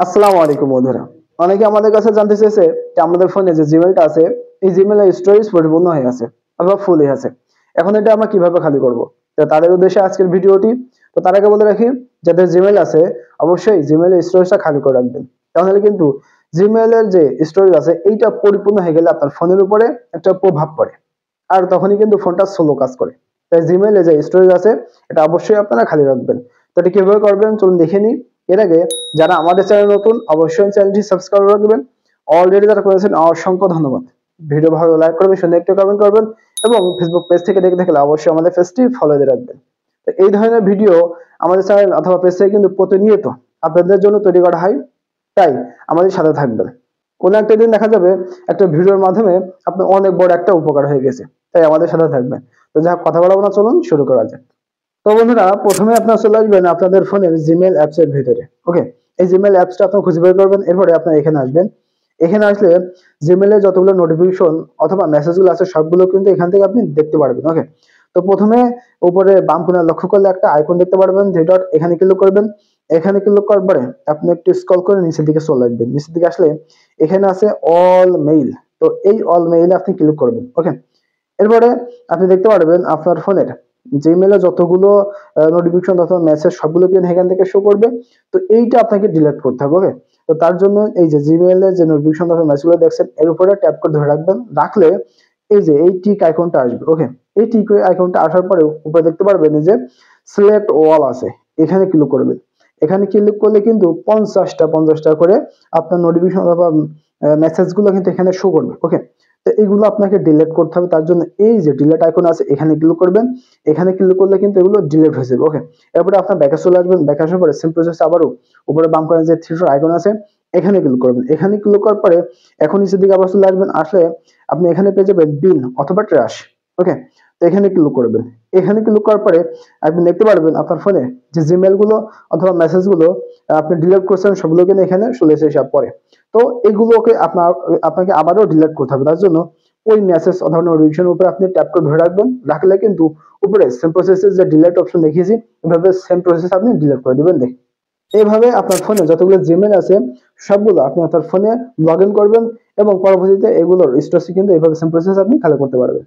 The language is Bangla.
আসসালামু আলাইকুম বন্ধুরা। অনেকে আমাদের কাছে জানতে চেয়েছে যে আমাদের ফোনে যে জিমেলটা আছে এই জিমেলের স্টোরেজ পরিপূর্ণ হয়ে আছে অথবা ফুল হয়ে আছে। এখন এটা আমরা কিভাবে খালি করব? তো তাদের উদ্দেশ্যে আজকের ভিডিওটি। তো তার আগে বলে রাখি, যাদের জিমেল আছে অবশ্যই জিমেলের স্টোরেজটা খালি করে রাখবেন। তাহলে কিন্তু জিমেলের যে স্টোরেজ আছে এইটা পরিপূর্ণ হয়ে গেলে আপনার ফোনের উপরে একটা প্রভাব পড়ে, আর তখনই কিন্তু ফোনটা স্লো কাজ করে। তাই জিমেলে যে স্টোরেজ আছে এটা অবশ্যই আপনারা খালি রাখবেন। তো এটা কিভাবে করবেন চলুন দেখে নিই। এর আগে যারা আমাদের চ্যানেল নতুন অবশ্যই চ্যানেলটি সাবস্ক্রাইব রাখবেন। অলরেডি যারা করেছেন অসংখ্য ধন্যবাদ। ভিডিও ভালো লাইক করবেন, সুন্দর একটি কমেন্ট করবেন এবং ফেসবুক পেজ থেকে দেখে থাকলে অবশ্যই আমাদের পেজটি ফলো দিয়ে রাখবেন। তো এই ধরনের ভিডিও আমাদের চ্যানেল অথবা পেজ থেকে কিন্তু প্রতিনিয়ত আপনাদের জন্য তৈরি করা হয়, তাই আমাদের সাথে থাকবেন। কোনো একটা দিন দেখা যাবে একটা ভিডিওর মাধ্যমে আপনার অনেক বড় একটা উপকার হয়ে গেছে, তাই আমাদের সাথে থাকবেন। তো যা কথা বলবো না, চলুন শুরু করা যাক। তো বন্ধুরা, প্রথমে আপনারা চলে আসবেন আপনাদের ফোনের জিমেল অ্যাপস এর ভিতরে। ওকে, এই জিমেল অ্যাপসটা আপনারা খুঁজে বের করবেন। এরপরে আপনারা এখানে আসবেন। এখানে আসলে জিমেলে যতগুলো নোটিফিকেশন অথবা মেসেজগুলো আছে সবগুলো কিন্তু এখান থেকে আপনি দেখতে পারবেন। ওকে, তো প্রথমে উপরে বাম কোণে লক্ষ্য করলে একটা আইকন দেখতে পারবেন, থ্রি ডট, এখানে ক্লিক করবেন। এখানে ক্লিক করার পরে আপনি একটু স্ক্রল করে নিচের দিকে চলে আসবেন। নিচের দিকে আসলে এখানে আছে অল মেইল। তো এই অল মেইলে আপনি ক্লিক করবেন। ওকে, এরপরে আপনি দেখতে পারবেন আপনার ফোনের জিমেলে যতগুলো নোটিফিকেশন অথবা মেসেজ সবগুলো কিন্তু এখান থেকে শো করবে। তো এইটা আপনাকে ডিলিট করতে হবে। ওকে, তো তার জন্য এই যে জিমেলে যে নোটিফিকেশন অথবা মেসেজগুলো দেখছেন এর উপরে ট্যাপ করে ধরে রাখবেন। রাখলে এই যে এই টিক আইকনটা আসবে। ওকে, এই টিক আইকনটা আসার পরে উপরে দেখতে পারবেন যে সিলেক্ট ওয়াল আছে, এখানে ক্লিক করবেন। এখানে ক্লিক করলে কিন্তু 50টা করে আপনার নোটিফিকেশন অথবা মেসেজগুলো কিন্তু এখানে শো করবে। ওকে, তো এইগুলো আপনাকে ডিলিট করতে হবে। তার জন্য এই যে ডিলিট আইকন আছে এখানে ক্লিক করবেন। এখানে ক্লিক করলে কিন্তু এগুলো ডিলিট হয়ে যাবে। ওকে, এরপরে আপনার ব্যাকে চলে আসবেন। ব্যাকে আসার পরে সেম প্রসেস আবারও উপরে বাম কোণে যে থ্রি ডট আইকন আছে এখানে ক্লিক করবেন। এখানে ক্লিক করার পরে এখন নিচের দিকে আবার চলে আসবেন। আসলে আপনি এখানে পেয়ে যাবেন বিন অথবা ট্র্যাশ। ওকে, তো এখানে ক্লিক করবেন। এখানে ক্লিক করার পরে আপনি দেখতে পারবেন আপনার ফোনে যে জিমেল গুলো অথবা মেসেজ গুলো আপনি ডিলিট করছেন সবগুলো কিন্তু এখানে চলে এসে সব পরে। তো এগুলোকে আপনাকে আবারও ডিলিট করতে হবে। তার জন্য ওই মেসেজ অথবা নোটিফিকেশন উপরে আপনি ট্যাপ করে ধরে রাখবেন। রাখলে কিন্তু উপরে সেম প্রসেসের যে ডিলিট অপশন দেখিয়েছি এভাবে সেম প্রসেস আপনি ডিলিট করে দিবেন। দেখ, এইভাবে আপনার ফোনে যতগুলো জিমেল আছে সবগুলো আপনি আপনার ফোনে লগ ইন করবেন এবং পরবর্তীতে এগুলোর স্টোরেজ কিন্তু এইভাবে সেম প্রসেস আপনি খালি করতে পারবেন।